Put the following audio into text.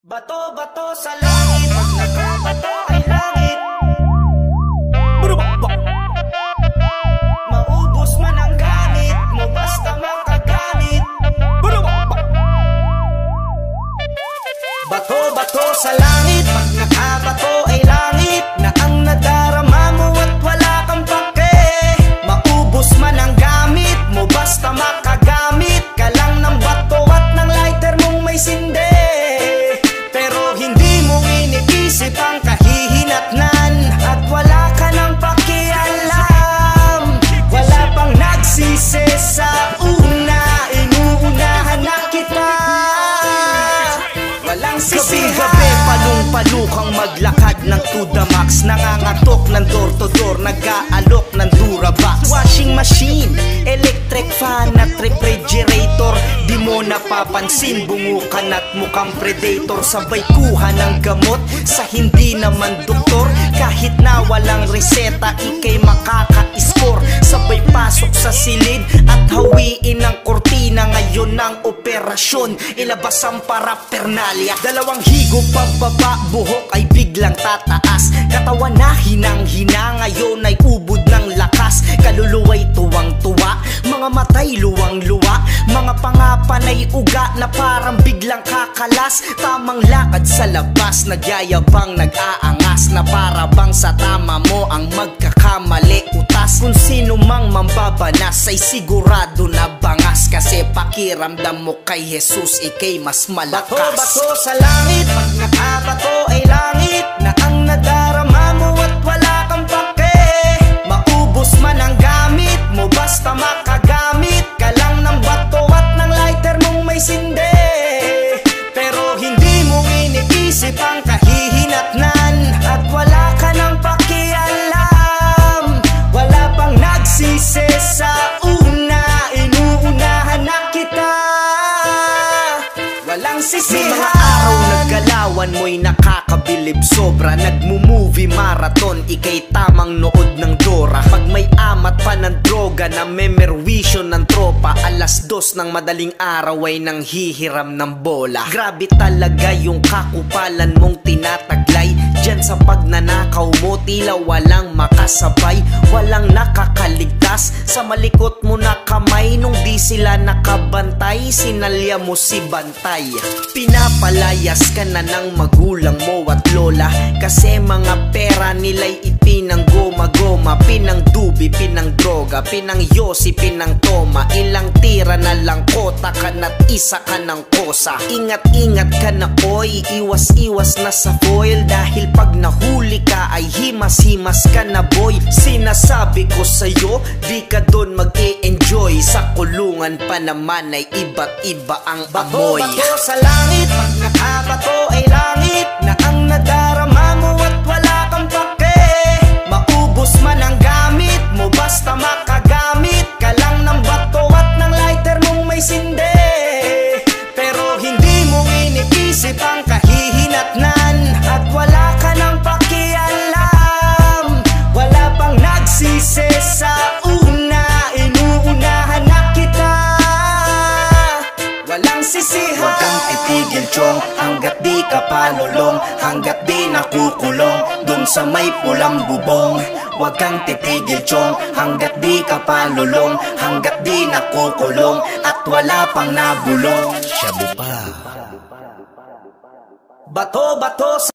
Bato-bato sa langit, pag nagkabato ay langit. Maubos man ang gamit mo, basta makagamit. Bato-bato sa langit, pag nakabato ay langit. Na ang nadarama mo at wala kang pake. Maubos man ang gamit mo, basta makagamit ka lang ng bato at ng lighter mong may sinde. Isip ang kahihinatnan at wala ka nang pakialam. Wala pang nagsisi sa una, inuunahan na kita. Walang sisihan. Gabi-gabi palong-palukang maglakad ng to the max. Nangangatok ng door to door, nag-aalok ng Durabox. Washing machine, electric fan at refrigerator. Di mo napapansin, bungukan at mukhang predator. Sabay kuha ng gamot sa hindi naman doktor. Kahit na walang reseta, ikay makaka-score. Sabay pasok sa silid at hawiin ang kortina. Ngayon ang operasyon, ilabas ang paraphernalia. Dalawang higop pababa, buhok ay biglang tataas. Katawan na hinang-hina, ngayon ay ubod ng lakas. Kaluluwa'y tuwang-tuwa, mga matay luwang-luwa. Mga pangapanay uga na parang biglang kakalas. Tamang lakad sa labas, nagyayabang nag-aangas. Na para bang sa tama mo ang magkakamali utas. Kung sino mang mambabanas ay sigurado na bangas. Kasi pakiramdam mo kay Jesus, ikay mas malakas. Bato-bato sa langit, pag nakabato ay langit. Na ang nadarama mo at wala kang pake. Maubos man ang gamit mo, basta makagamit ka lang ng bato at ng lighter mong may sinde. Pero hindi mo iniisip ang kahihinatnan at wala ka nang pakialam. Wala pang nagsisi sa una, inuunahan na kita. Walang sisihan. May mga araw naggalawan mo'y nakakabilib sobra. Nagmo-movie marathon, ikay tamang nood ng Dora. Pag may amat pa ng droga na memerwisyo ng tropa, alas 2 ng madaling araw ay nang hihiram ng bola. Grabe talaga yung kakupalan mong tinataglay. Diyan sa pagnanakaw mo, tila walang makasabay. Walang nakakaligtas sa malikot mo na kamay. Nung di sila nakabantay, sinalya mo si Bantay. Pinapalayas ka na ng magulang mo at lola. Kasi mga pera nila'y ipinanggoma-goma. Pinangdubi, pinangdroga, pinangyosi, pinangtoma. Ilang tira na lang kota ka na't isa ka ng kosa. Ingat-ingat ka na oy, iwas-iwas na sa foil. Dahil pag nahuli ka ay himas-himas ka na boy. Sinasabi ko sa'yo, di ka doon mag-e-enjoy. Sa kulungan pa naman ay iba't iba ang amoy. Bato-bato sa langit, pag nakabato ay langit. Na ang nadarama mo at wala kang pake. Maubos man ang gamit mo, basta makagamit ka lang ng bato at ng lighter mong may sinde. Pero hindi mo iniisip ang kahihinatnan at wala ka nang pakialam. Wala pang nagsisi sa una, inuunahan na kita. Walang sisihan. Huwag kang titigil chong, hanggat di ka palulong. Hanggat di nakukulong dun sa may pulang bubong. Huwag kang titigil chong, hanggat di ka palulong. Hanggat di nakukulong at wala pang nabulong. Shabu pa. Bato-bato sa